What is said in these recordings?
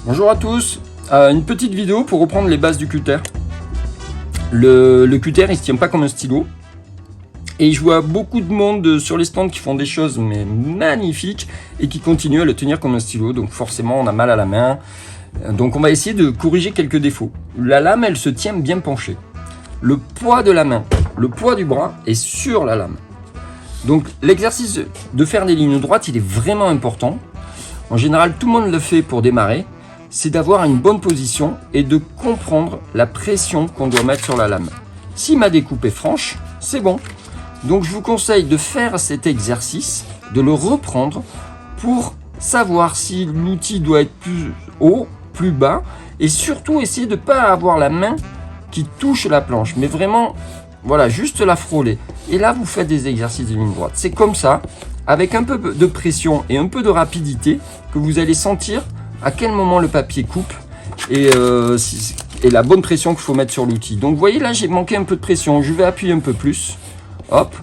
Bonjour à tous, une petite vidéo pour reprendre les bases du cutter. Le cutter il se tient pas comme un stylo. Et je vois beaucoup de monde sur les stands qui font des choses mais magnifiques et qui continuent à le tenir comme un stylo. Donc forcément on a mal à la main. Donc on va essayer de corriger quelques défauts. La lame elle se tient bien penchée. Le poids de la main, le poids du bras est sur la lame. Donc l'exercice de faire des lignes droites il est vraiment important. En général tout le monde le fait pour démarrer. C'est d'avoir une bonne position et de comprendre la pression qu'on doit mettre sur la lame. Si ma découpe est franche, c'est bon. Donc je vous conseille de faire cet exercice, de le reprendre pour savoir si l'outil doit être plus haut, plus bas et surtout essayer de ne pas avoir la main qui touche la planche, mais vraiment, voilà, juste la frôler. Et là, vous faites des exercices de ligne droite. C'est comme ça, avec un peu de pression et un peu de rapidité, que vous allez sentir à quel moment le papier coupe et la bonne pression qu'il faut mettre sur l'outil. Donc vous voyez là j'ai manqué un peu de pression, je vais appuyer un peu plus, hop,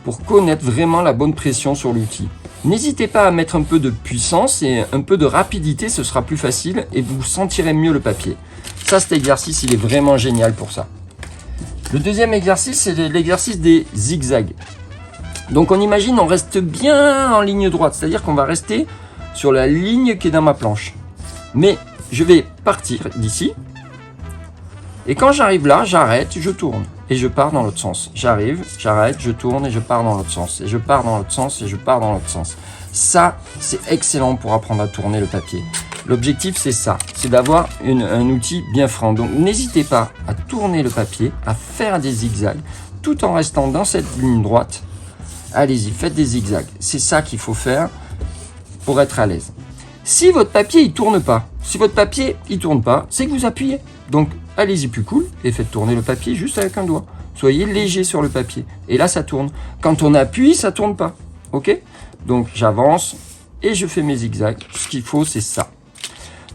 pour connaître vraiment la bonne pression sur l'outil. N'hésitez pas à mettre un peu de puissance et un peu de rapidité, ce sera plus facile et vous sentirez mieux le papier. Ça cet exercice il est vraiment génial pour ça. Le deuxième exercice c'est l'exercice des zigzags. Donc on imagine on reste bien en ligne droite, c'est-à-dire qu'on va rester sur la ligne qui est dans ma planche. Mais je vais partir d'ici. Et quand j'arrive là, j'arrête, je tourne. Et je pars dans l'autre sens. J'arrive, j'arrête, je tourne et je pars dans l'autre sens. Et je pars dans l'autre sens et je pars dans l'autre sens. Ça, c'est excellent pour apprendre à tourner le papier. L'objectif, c'est ça. C'est d'avoir un outil bien franc. Donc, n'hésitez pas à tourner le papier, à faire des zigzags, tout en restant dans cette ligne droite. Allez-y, faites des zigzags. C'est ça qu'il faut faire pour être à l'aise. Si votre papier il tourne pas, c'est que vous appuyez. Donc allez-y plus cool et faites tourner le papier juste avec un doigt. Soyez léger sur le papier et là ça tourne. Quand on appuie, ça tourne pas. Ok? Donc j'avance et je fais mes zigzags. Ce qu'il faut c'est ça.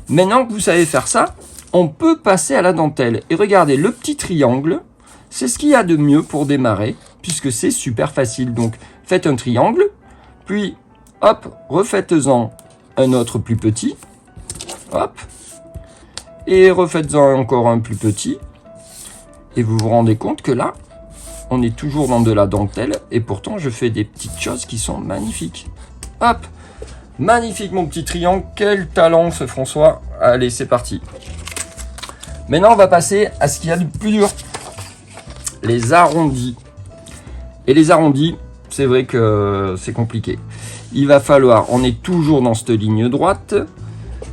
Maintenant que vous savez faire ça, on peut passer à la dentelle. Et regardez, le petit triangle, c'est ce qu'il y a de mieux pour démarrer puisque c'est super facile. Donc faites un triangle, puis hop, refaites-en un autre plus petit. Hop. Et refaites-en encore un plus petit. Et vous vous rendez compte que là, on est toujours dans de la dentelle. Et pourtant, je fais des petites choses qui sont magnifiques. Hop. Magnifique mon petit triangle. Quel talent ce François. Allez, c'est parti. Maintenant, on va passer à ce qu'il y a de plus dur. Les arrondis. Et les arrondis, c'est vrai que c'est compliqué. Il va falloir, on est toujours dans cette ligne droite,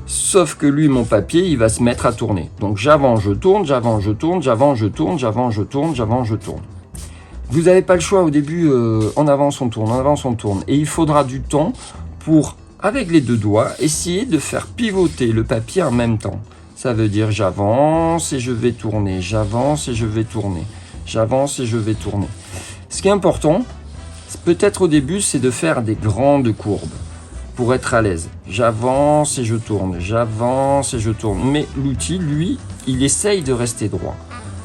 sauf que lui, mon papier, il va se mettre à tourner. Donc j'avance, je tourne, j'avance, je tourne, j'avance, je tourne, j'avance, je tourne, j'avance, je tourne. Vous n'avez pas le choix au début, on avance, on tourne, on avance, on tourne. Et il faudra du temps pour, avec les deux doigts, essayer de faire pivoter le papier en même temps. Ça veut dire j'avance et je vais tourner, j'avance et je vais tourner, j'avance et je vais tourner. Ce qui est important, peut-être au début, c'est de faire des grandes courbes pour être à l'aise. J'avance et je tourne, j'avance et je tourne. Mais l'outil, lui, il essaye de rester droit.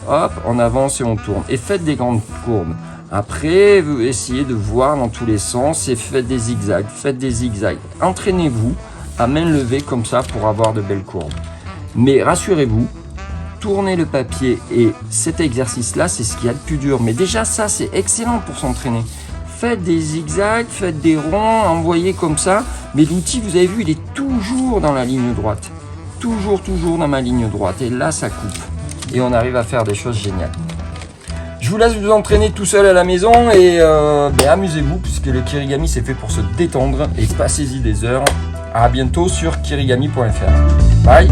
Hop, on avance et on tourne. Et faites des grandes courbes. Après, vous essayez de voir dans tous les sens et faites des zigzags, faites des zigzags. Entraînez-vous à main levée comme ça pour avoir de belles courbes. Mais rassurez-vous, tournez le papier et cet exercice-là, c'est ce qu'il y a de plus dur. Mais déjà, ça, c'est excellent pour s'entraîner. Faites des zigzags, faites des ronds, envoyez comme ça. Mais l'outil, vous avez vu, il est toujours dans la ligne droite. Toujours dans ma ligne droite. Et là, ça coupe. Et on arrive à faire des choses géniales. Je vous laisse vous entraîner tout seul à la maison. Et amusez-vous, puisque le Kirigami, c'est fait pour se détendre. Et passez-y des heures. À bientôt sur kirigami.fr. Bye.